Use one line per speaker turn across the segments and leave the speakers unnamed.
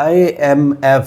IMF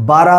12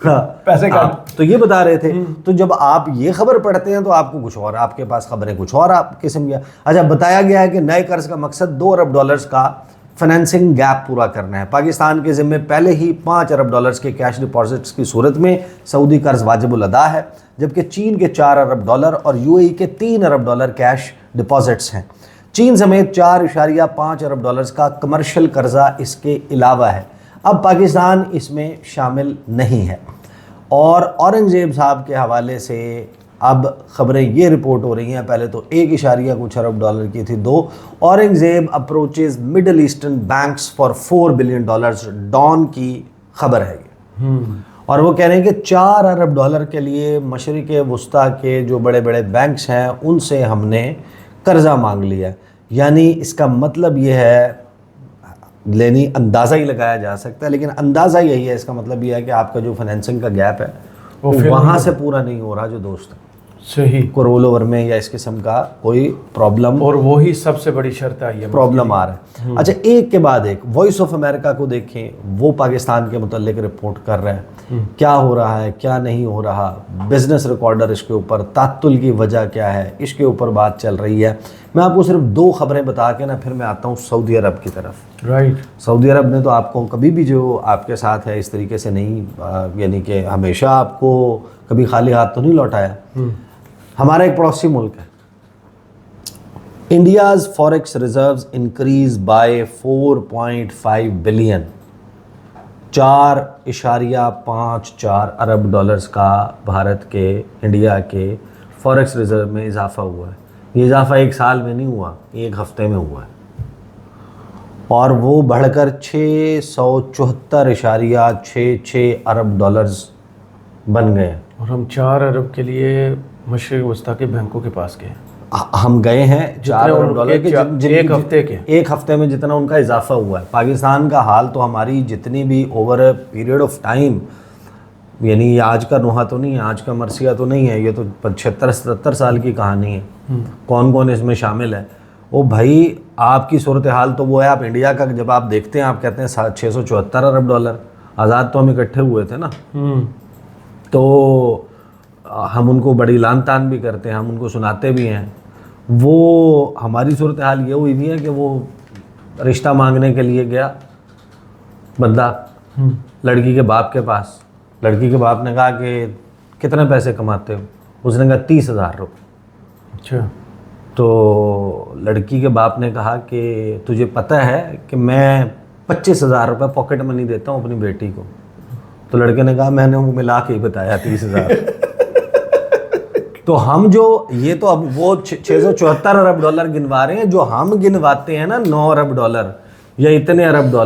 پیسے کا
تو یہ بتا رہے تھے. تو جب آپ یہ خبر پڑھتے ہیں تو آپ کو کچھ اور، آپ کے پاس خبریں کچھ اور آپ قسم کی. اچھا، بتایا گیا ہے کہ نئے قرض کا مقصد $2 ارب کا فنانسنگ گیپ پورا کرنا ہے. پاکستان کے ذمے پہلے ہی $5 ارب کے کیش ڈپازٹس کی صورت میں سعودی قرض واجب الادا ہے، جبکہ چین کے $4 ارب اور UAE کے $3 ارب کیش ڈپازٹس ہیں. چین سمیت $4.5 ارب کا کمرشل قرضہ اس کے علاوہ ہے. اب پاکستان اس میں شامل نہیں ہے. اور اورنگزیب صاحب کے حوالے سے اب خبریں یہ رپورٹ ہو رہی ہیں، پہلے تو $1 ارب کی تھی، 2. Aurangzeb approaches middle eastern banks for $4 billion, ڈان کی خبر ہے یہ. اور وہ کہہ رہے ہیں کہ $4 ارب کے لیے مشرق وسطیٰ کے جو بڑے بڑے بینکس ہیں ان سے ہم نے قرضہ مانگ لیا. یعنی اس کا مطلب یہ ہے، یعنی اندازہ ہی لگایا جا سکتا ہے، لیکن اندازہ یہی ہے، اس کا مطلب یہ ہے کہ آپ کا جو فنانسنگ کا گیپ ہے وہ وہاں سے پورا نہیں ہو رہا جو دوست
صحیح
کو رول اوور میں یا اس قسم کا کوئی پرابلم،
اور وہی سب سے بڑی شرط ہے یہ
پرابلم آ رہا ہے. اچھا، ایک کے بعد ایک وائس آف امریکہ کو دیکھیں، وہ پاکستان کے متعلق رپورٹ کر رہے ہیں کیا ہو رہا ہے کیا نہیں ہو رہا. بزنس ریکارڈر اس کے اوپر تعطل کی وجہ کیا ہے، اس کے اوپر بات چل رہی ہے. میں آپ کو صرف 2 خبریں بتا کے نا پھر میں آتا ہوں سعودی عرب کی طرف.
رائٹ.
سعودی عرب نے تو آپ کو کبھی بھی جو آپ کے ساتھ ہے اس طریقے سے نہیں، یعنی کہ ہمیشہ آپ کو کبھی خالی ہاتھ تو نہیں لوٹایا. ہمارا ایک پڑوسی ملک ہے. India's forex reserves increase by 4.5 billion, $4.54 ارب کا بھارت کے انڈیا کے فوریکس ریزرو میں اضافہ ہوا ہے. یہ اضافہ ایک سال میں نہیں ہوا، ایک ہفتے میں ہوا ہے، اور وہ بڑھ کر $674.66 ارب بن گئے.
اور ہم 4 ارب کے لیے مشرق وسطیٰ کے بینکوں کے پاس گئے.
ہم گئے ہیں $4 ارب کے
ایک ہفتے کے،
ایک ہفتے میں جتنا ان کا اضافہ ہوا ہے. پاکستان کا حال تو ہماری جتنی بھی over a period of time, یعنی آج کا نوحہ تو نہیں ہے، آج کا مرثیہ تو نہیں ہے، یہ تو 76-77 سال کی کہانی ہے. کون کون اس میں شامل ہے. وہ بھائی آپ کی صورتحال تو وہ ہے، آپ انڈیا کا جب آپ دیکھتے ہیں آپ کہتے ہیں $674 ارب. آزاد تو ہم اکٹھے ہوئے تھے نا، تو ہم ان کو بڑی لان تان بھی کرتے ہیں، ہم ان کو سناتے بھی ہیں. وہ ہماری صورتحال یہ ہوئی بھی ہے کہ وہ رشتہ مانگنے کے لیے گیا بندہ لڑکی کے باپ کے پاس. لڑکی کے باپ نے کہا کہ کتنے پیسے کماتے ہو؟ اس نے کہا $30,000.
اچھا.
تو لڑکی کے باپ نے کہا کہ تجھے پتہ ہے کہ میں $25,000 پاکٹ منی دیتا ہوں اپنی بیٹی کو. تو لڑکے نے کہا میں نے وہ ملا کے ہی بتایا 30,000. تو ہم جو یہ تو اب وہ $674 ارب گنوا رہے ہیں، جو ہم گنواتے ہیں نا $9 ارب یا اتنے ارب،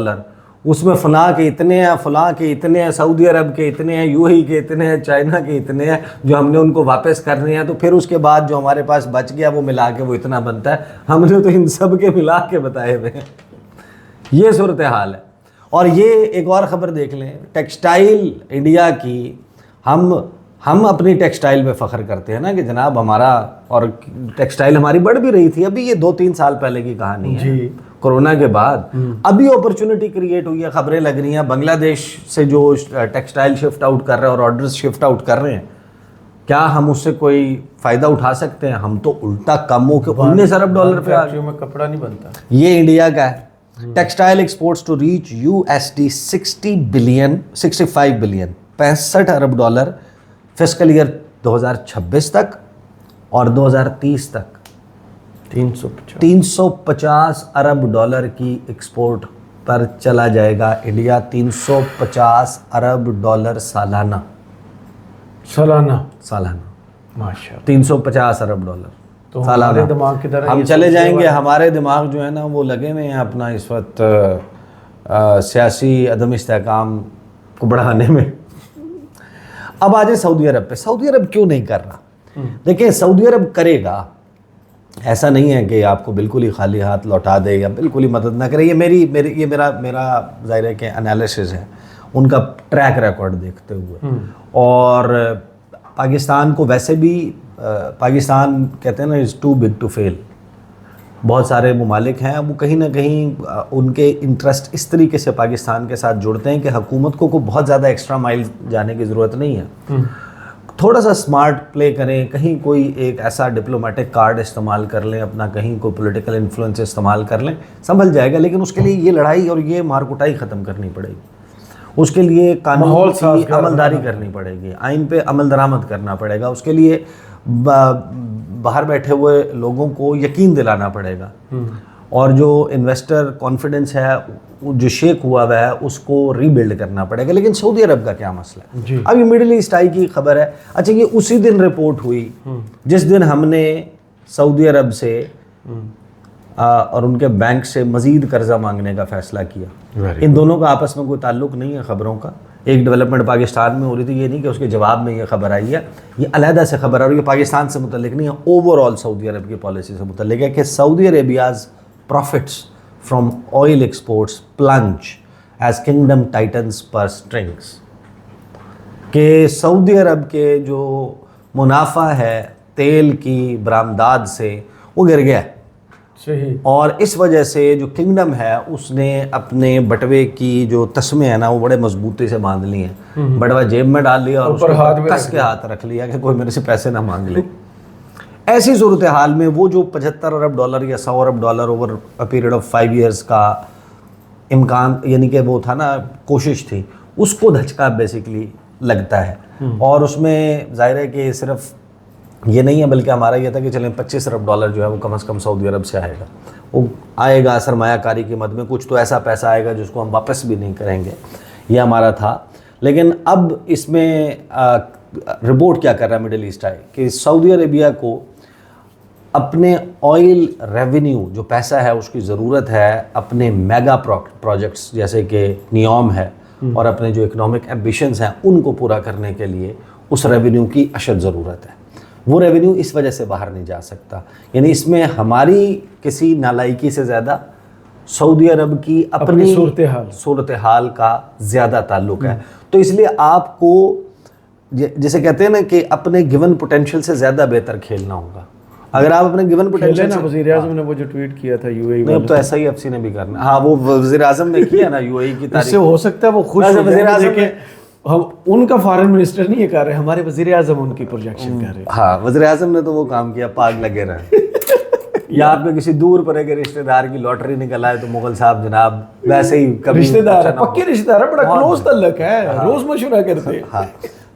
اس میں فلاں کے اتنے ہیں، فلاں کے اتنے ہیں، سعودی عرب کے اتنے ہیں، UAE کے اتنے ہیں، چائنا کے اتنے ہیں، جو ہم نے ان کو واپس کرنے ہیں. تو پھر اس کے بعد جو ہمارے پاس بچ گیا وہ ملا کے وہ اتنا بنتا ہے. ہم نے تو ان سب کے ملا کے بتائے ہوئے ہیں. یہ صورتحال ہے. اور یہ ایک اور خبر دیکھ لیں، ٹیکسٹائل انڈیا کی، ہم اپنی ٹیکسٹائل میں فخر کرتے ہیں نا کہ جناب ہمارا، اور ٹیکسٹائل ہماری بڑھ بھی رہی تھی. ابھی یہ 2-3 سال پہلے کی کہانی ہے
جی،
کورونا کے بعد. ابھی اپرچونٹی کریٹ ہوئی ہے، خبریں لگ رہی ہیں بنگلہ دیش سے جو ٹیکسٹائل شفٹ آؤٹ کر رہے ہیں اور آرڈرز شفٹ آؤٹ کر رہے ہیں. کیا ہم اس سے کوئی فائدہ اٹھا سکتے ہیں؟ ہم تو الٹا کم ہو کے $19 ارب پہ آ گئے.
میں کپڑا نہیں بنتا.
یہ انڈیا کا ہے. Textile exports to reach USD 65 billion, $65 ارب فسکل ایئر 2026 تک، اور 2030 تک 350 ارب کی ایکسپورٹ پر چلا جائے گا انڈیا. 350 ارب سالانہ
ماشاء اللہ.
350 ارب
تو ہمارے دماغ کی طرح
ہم چلے جائیں گے. ہمارے دماغ جو ہے نا وہ لگے ہوئے ہیں اپنا اس وقت سیاسی عدم استحکام کو بڑھانے میں. اب آ جائیں سعودی عرب پہ. سعودی عرب کیوں نہیں کر رہا؟ دیکھیں سعودی عرب کرے گا، ایسا نہیں ہے کہ آپ کو بالکل ہی خالی ہاتھ لوٹا دے یا بالکل ہی مدد نہ کرے. یہ میرا ظاہر ہے کہ انالیسس ہے ان کا ٹریک ریکارڈ دیکھتے ہوئے. اور پاکستان کو ویسے بھی، پاکستان کہتے ہیں نا از ٹو بگ ٹو فیل. بہت سارے ممالک ہیں وہ کہیں نہ کہیں ان کے انٹرسٹ اس طریقے سے پاکستان کے ساتھ جڑتے ہیں کہ حکومت کو بہت زیادہ ایکسٹرا مائل جانے کی ضرورت نہیں ہے، تھوڑا سا سمارٹ پلے کریں، کہیں کوئی ایک ایسا ڈپلومیٹک کارڈ استعمال کر لیں اپنا، کہیں کوئی پولیٹیکل انفلوئنس استعمال کر لیں، سنبھل جائے گا. لیکن اس کے لیے یہ لڑائی اور یہ مار کٹائی ختم کرنی پڑے گی، اس کے لیے قانون کی عملداری کرنی پڑے گی، آئین پہ عمل درآمد کرنا پڑے گا، اس کے لیے باہر بیٹھے ہوئے لوگوں کو یقین دلانا پڑے گا، اور جو انویسٹر کانفیڈنس ہے جو شیک ہوا ہے اس کو ری بلڈ کرنا پڑے گا. لیکن سعودی عرب کا کیا مسئلہ ہے؟ اب یہ مڈل ایسٹ آئی کی خبر ہے. اچھا یہ اسی دن رپورٹ ہوئی جس دن ہم نے سعودی عرب سے اور ان کے بینک سے مزید قرضہ مانگنے کا فیصلہ کیا. ان دونوں کا آپس میں کوئی تعلق نہیں ہے خبروں کا. ایک ڈیولپمنٹ پاکستان میں ہو رہی تھی، یہ نہیں کہ اس کے جواب میں یہ خبر آئی ہے، یہ علیحدہ سے خبر ہے اور یہ پاکستان سے متعلق نہیں ہے، اوور آل سعودی عرب کی پالیسی سے متعلق ہے کہ سعودی عربیاز profits from oil exports plunge as kingdom tightens purse strings. کہ سعودی عرب کے جو منافع ہے تیل کی برآمدات سے وہ گر گیا،
صحیح، اور
اس وجہ سے جو کنگڈم ہے اس نے اپنے بٹوے کی جو تسمے ہیں نا وہ بڑے مضبوطی سے باندھ لی ہیں، بٹوا جیب میں ڈال لیا اور اس کو کس کے ہاتھ رکھ لیا کہ کوئی میرے سے پیسے نہ مانگ لے. ایسی صورتحال میں وہ جو $75 ارب یا $100 ارب over a period of 5 years کا امکان، یعنی کہ وہ تھا نا کوشش تھی، اس کو دھچکا بیسیکلی لگتا ہے. اور اس میں ظاہر ہے کہ صرف یہ نہیں ہے بلکہ ہمارا یہ تھا کہ چلیں $25 ارب جو ہے وہ کم از کم سعودی عرب سے آئے گا، وہ آئے گا سرمایہ کاری کی مد میں، کچھ تو ایسا پیسہ آئے گا جس کو ہم واپس بھی نہیں کریں گے، یہ ہمارا تھا. لیکن اب اس میں رپورٹ کیا کر رہا ہے مڈل ایسٹ آئی کہ سعودی عربیہ کو اپنے آئل ریونیو جو پیسہ ہے اس کی ضرورت ہے اپنے میگا پروجیکٹس جیسے کہ نیوم ہے اور اپنے جو اکنامک ایمبیشنز ہیں ان کو پورا کرنے کے لیے اس ریونیو کی اشد ضرورت ہے. وہ ریونیو اس وجہ سے باہر نہیں جا سکتا، یعنی اس میں ہماری کسی نالائکی سے زیادہ سعودی عرب کی اپنی صورتحال کا زیادہ تعلق ہے. تو اس لیے آپ کو جسے کہتے ہیں نا کہ اپنے گیون پوٹینشیل سے زیادہ بہتر کھیلنا ہوگا. اگر آپ اپنے گیون پوٹینشیل،
وزیر اعظم نے وہ جو ٹویٹ کیا تھا یو اے ای،
اب تو ایسا ہی ایف سی نے بھی کرنا. ہاں وہ وزیر اعظم نے کیا نا یو اے ای کی
تاریخ، اس سے ہو سکتا ہے وہ خوش ہو وزیر اعظم کہ ہم ان کا فارن منسٹر نہیں یہ کر رہے، ہمارے وزیر اعظم ان کی پروجیکشن کر رہے.
ہاں وزیر اعظم نے تو وہ کام کیا پاگ لگے رہے. یا آپ کے کسی دور پرے کے رشتہ دار کی لاٹری نکل آئے تو مغل صاحب جناب ویسے ہی کبھی
رشتہ دار پکے رشتہ دار، بڑا کلوز تعلق ہے، روز مشورہ کرتے.
ہاں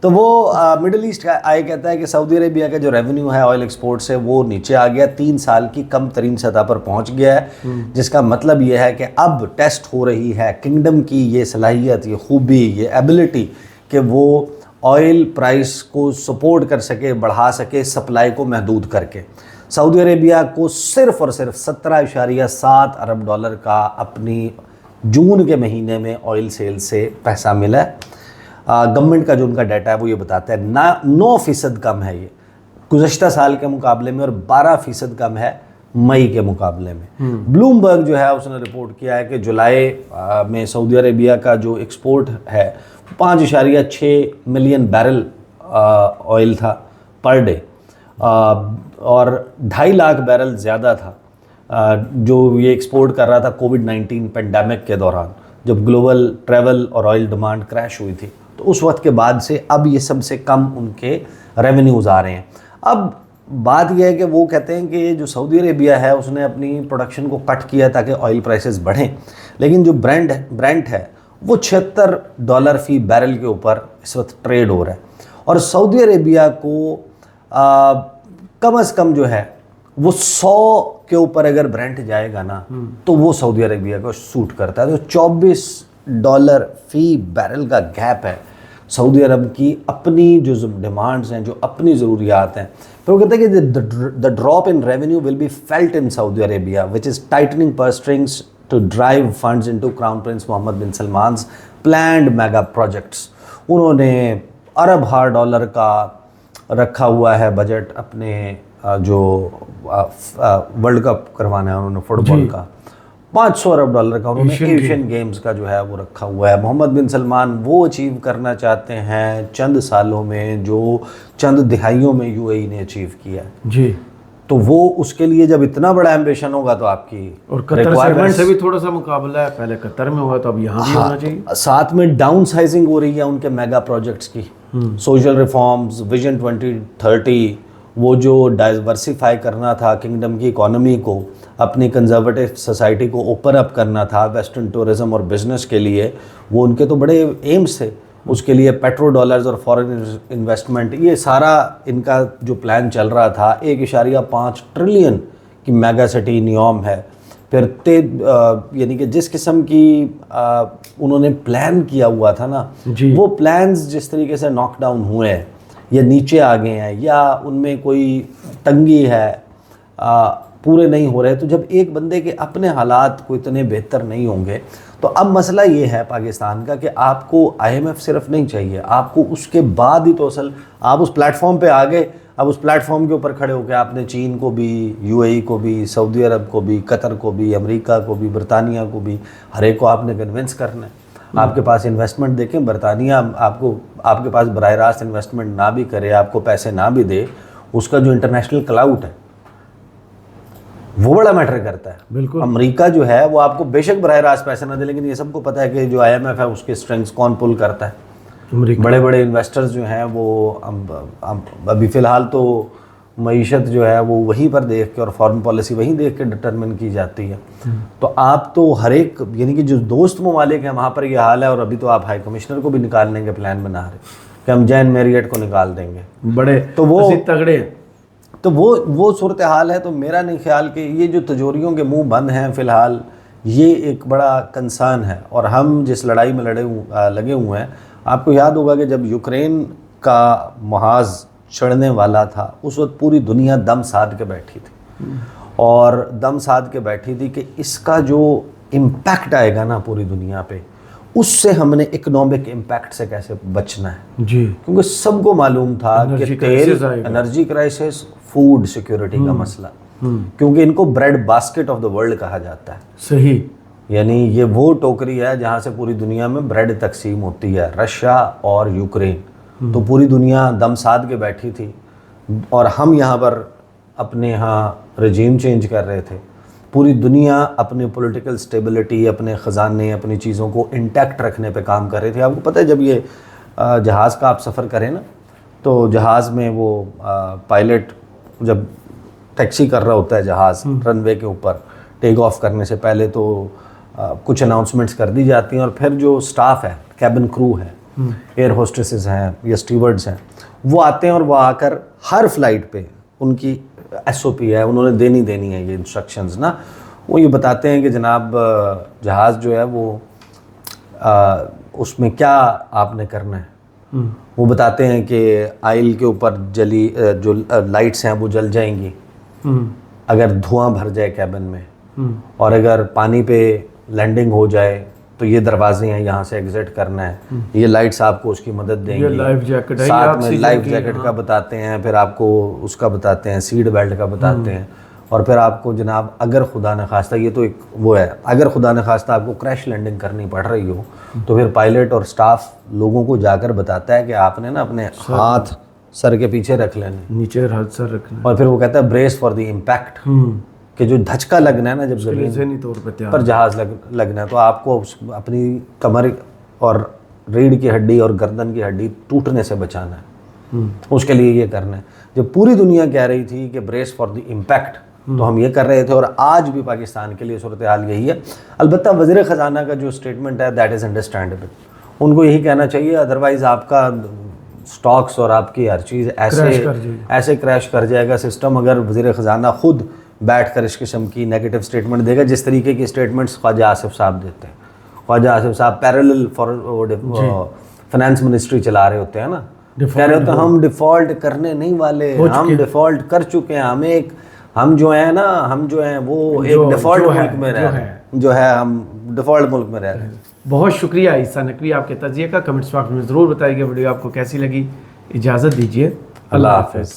تو وہ مڈل ایسٹ کا آئی کہتا ہے کہ سعودی عربیہ کا جو ریونیو ہے آئل ایکسپورٹ سے وہ نیچے آ گیا، 3 سال کی کم ترین سطح پر پہنچ گیا ہے، جس کا مطلب یہ ہے کہ اب ٹیسٹ ہو رہی ہے کنگڈم کی یہ صلاحیت، یہ خوبی، یہ ایبلٹی کہ وہ آئل پرائس کو سپورٹ کر سکے، بڑھا سکے سپلائی کو محدود کر کے. سعودی عربیہ کو صرف اور صرف $17.7 ارب کا اپنی جون کے مہینے میں آئل سیل سے پیسہ ملا ہے. گورنمنٹ کا جو ان کا ڈیٹا ہے وہ یہ بتاتا ہے 9% کم ہے یہ گزشتہ سال کے مقابلے میں، اور 12% کم ہے مئی کے مقابلے میں. بلومبرگ جو ہے اس نے رپورٹ کیا ہے کہ جولائی میں سعودی عربیہ کا جو ایکسپورٹ ہے 5.6 ملین بیرل آئل تھا پر ڈے، اور 2.5 لاکھ بیرل زیادہ تھا جو یہ ایکسپورٹ کر رہا تھا کووڈ-19 پینڈیمک کے دوران جب گلوبل ٹریول اور آئل ڈیمانڈ کریش ہوئی تھی. تو اس وقت کے بعد سے اب یہ سب سے کم ان کے ریونیوز آ رہے ہیں. اب بات یہ ہے کہ وہ کہتے ہیں کہ جو سعودی عربیہ ہے اس نے اپنی پروڈکشن کو کٹ کیا تاکہ آئل پرائسز بڑھیں، لیکن جو برینٹ ہے وہ $76 فی بیرل کے اوپر اس وقت ٹریڈ ہو رہا ہے. اور سعودی عربیہ کو کم از کم جو ہے وہ 100 کے اوپر اگر برینٹ جائے گا نا تو وہ سعودی عربیہ کو سوٹ کرتا ہے. تو $24 فی بیرل کا گیپ ہے سعودی عرب کی اپنی جو ڈیمانڈز ہیں، جو اپنی ضروریات ہیں. پھر وہ کہتے ہیں کہ the drop in revenue will be felt in Saudi Arabia which is tightening purse strings to drive funds into Crown Prince Mohammed bin Salman's planned mega projects. انہوں نے $1 کا رکھا ہوا ہے بجٹ اپنے جو ورلڈ کپ کروانا ہے انہوں نے فٹ بال کا، $500 ارب کا انہوں نے ایشین گیمز کا جو ہے وہ رکھا ہوا ہے. محمد بن سلمان وہ اچیو کرنا چاہتے ہیں چند سالوں میں جو چند دہائیوں میں یو اے ای نے اچیو کیا ہے.
جی
تو وہ اس کے لیے جب اتنا بڑا ایمبیشن ہوگا تو آپ کی
اور قطر سیگمنٹ سے بھی تھوڑا سا مقابلہ ہے, پہلے قطر میں ہوا تو اب یہاں بھی ہونا چاہیے.
ساتھ میں ڈاؤن سائزنگ ہو رہی ہے ان کے میگا پروجیکٹس کی, سوشل ریفارمز, ویژن 2030, وہ جو ڈائیورسیفائی کرنا تھا کنگڈم کی اکانومی کو, اپنی کنزرویٹو سوسائٹی کو اوپن اپ کرنا تھا ویسٹرن ٹورزم اور بزنس کے لیے, وہ ان کے تو بڑے ایمز تھے. اس کے لیے پیٹرو ڈالرز اور فارن انویسٹمنٹ, یہ سارا ان کا جو پلان چل رہا تھا 1.5 ٹریلین کی میگا سٹی نیوم ہے. پھر یعنی کہ جس قسم کی انہوں نے پلان کیا ہوا تھا نا, وہ پلانز جس طریقے سے ناک ڈاؤن ہوئے ہیں یا نیچے آ گئے ہیں یا ان میں کوئی تنگی ہے, پورے نہیں ہو رہے, تو جب ایک بندے کے اپنے حالات کو اتنے بہتر نہیں ہوں گے, تو اب مسئلہ یہ ہے پاکستان کا کہ آپ کو IMF صرف نہیں چاہیے, آپ کو اس کے بعد ہی تو اصل آپ اس پلیٹ فارم پہ آ گئے. اب اس پلیٹ فارم کے اوپر کھڑے ہو کے آپ نے چین کو بھی, UAE کو بھی, سعودی عرب کو بھی, قطر کو بھی, امریکہ کو بھی, برطانیہ کو بھی, ہر ایک کو آپ نے کنونس کرنا ہے. آپ کے پاس انویسٹمنٹ دیکھیں, برطانیہ آپ کے پاس براہ راست انویسٹمنٹ نہ بھی کرے, آپ کو پیسے نہ بھی دے, اس کا جو انٹرنیشنل کلاؤٹ ہے وہ بڑا میٹر کرتا ہے.
بالکل.
امریکہ جو ہے وہ آپ کو بے شک براہ راست پیسے نہ دے, لیکن یہ سب کو پتہ ہے کہ جو IMF ہے اس کے اسٹرنگس کون پل کرتا ہے. بڑے بڑے انویسٹرز جو ہیں وہ ابھی فی الحال تو معیشت جو ہے وہ وہیں پر دیکھ کے اور فارن پالیسی وہیں دیکھ کے ڈٹرمن کی جاتی ہے. تو آپ تو ہر ایک یعنی کہ جو دوست ممالک ہیں وہاں پر یہ حال ہے, اور ابھی تو آپ ہائی کمشنر کو بھی نکالنے کے پلان بنا رہے کہ ہم جین میریٹ کو نکال دیں گے,
بڑے
تو وہ
تگڑے ہیں.
تو وہ صورتحال ہے. تو میرا نہیں خیال کہ یہ جو تجوریوں کے منہ بند ہیں فی الحال, یہ ایک بڑا کنسرن ہے. اور ہم جس لڑائی میں لگے ہوئے ہیں, آپ کو یاد ہوگا کہ جب یوکرین کا محاذ چڑھنے والا تھا اس وقت پوری دنیا دم ساد کے بیٹھی تھی, اور دم ساد کے بیٹھی تھی کہ اس کا جو امپیکٹ آئے گا نا پوری دنیا پہ, اس سے ہم نے اکنامک امپیکٹ سے کیسے بچنا ہے.
جی,
کیونکہ سب کو معلوم تھا کہ تیل, انرجی کرائسس, فوڈ سیکیورٹی کا مسئلہ, کیونکہ ان کو bread basket of the world کہا جاتا ہے.
صحیح.
یعنی یہ وہ ٹوکری ہے جہاں سے پوری دنیا میں بریڈ تقسیم ہوتی ہے, رشیا اور یوکرین. تو پوری دنیا دم ساد کے بیٹھی تھی, اور ہم یہاں پر اپنے یہاں رجیم چینج کر رہے تھے. پوری دنیا اپنی پولیٹیکل سٹیبلٹی, اپنے خزانے, اپنی چیزوں کو انٹیکٹ رکھنے پہ کام کر رہے تھے. آپ کو پتہ ہے جب یہ جہاز کا آپ سفر کریں نا, تو جہاز میں وہ پائلٹ جب ٹیکسی کر رہا ہوتا ہے جہاز رن وے کے اوپر, ٹیک آف کرنے سے پہلے تو کچھ اناؤنسمنٹس کر دی جاتی ہیں, اور پھر جو سٹاف ہے, کیبن کرو ہے, ایئر ہوسٹسز ہیں یا اسٹیورڈز ہیں, وہ آتے ہیں اور وہ آ کر ہر فلائٹ پہ ان کی SOP ہے, انہوں نے دینی ہے یہ انسٹرکشنز نا. وہ یہ بتاتے ہیں کہ جناب جہاز جو ہے وہ اس میں کیا آپ نے کرنا ہے. وہ بتاتے ہیں کہ آئل کے اوپر جو لائٹس ہیں وہ جل جائیں گی اگر دھواں بھر جائے کیبن میں, اور اگر پانی پہ لینڈنگ ہو جائے تو یہ دروازے ہیں, یہاں سے ایگزٹ کرنا ہے, یہ لائٹس آپ کو اس کی مدد دیں گی. ساتھ میں لائف جیکٹ کا بتاتے ہیں, پھر آپ کو اس کا بتاتے ہیں, سیٹ بیلٹ کا بتاتے ہیں, اور پھر آپ کو جناب اگر خدا نخواستہ, یہ تو ایک وہ ہے, اگر خدا نخواستہ آپ کو کریش لینڈنگ کرنی پڑ رہی ہو تو پھر پائلٹ اور سٹاف لوگوں کو جا کر بتاتا ہے کہ آپ نے نا اپنے ہاتھ سر کے پیچھے رکھ لینے,
نیچے ہاتھ سر رکھنا,
اور پھر وہ کہتا ہے بریس فار دی امپیکٹ, کہ جو دھچکا لگنا ہے نا جب زمین پر جہاز لگنا ہے, تو آپ کو اپنی کمر اور ریڑھ کی ہڈی اور گردن کی ہڈی ٹوٹنے سے بچانا ہے. اس کے لیے یہ کرنا ہے. جب پوری دنیا کہہ رہی تھی کہ بریس فار دی امپیکٹ, تو ہم یہ کر رہے تھے, اور آج بھی پاکستان کے لیے صورتحال یہی ہے. البتہ وزیر خزانہ کا جو اسٹیٹمنٹ ہے دیٹ از انڈرسٹینڈیبل, ان کو یہی کہنا چاہیے, ادروائز آپ کا سٹاکس اور آپ کی ہر چیز ایسے کریش کر جائے گا سسٹم, اگر وزیر خزانہ خود بیٹھ کر اس قسم کی نیگیٹو اسٹیٹمنٹ دے گا, جس طریقے کی اسٹیٹمنٹس خواجہ آصف صاحب دیتے ہیں. خواجہ آصف صاحب پیرلل فائنانس منسٹری چلا رہے ہوتے ہیں نا, کہہ رہے ہوتے ہیں ہم ڈیفالٹ کرنے نہیں والے, ہم ڈیفالٹ کر چکے ہیں, ہم جو ہیں وہ ایک ڈیفالٹ ملک میں رہ رہے ہیں, جو ہے ہم ڈیفالٹ ملک میں رہ رہے ہیں.
بہت شکریہ عیسیٰ نقوی آپ کے تجزیے کا. کمنٹس باکس میں ضرور بتائیے کہ ویڈیو آپ کو کیسی لگی. اجازت دیجیے, اللہ حافظ.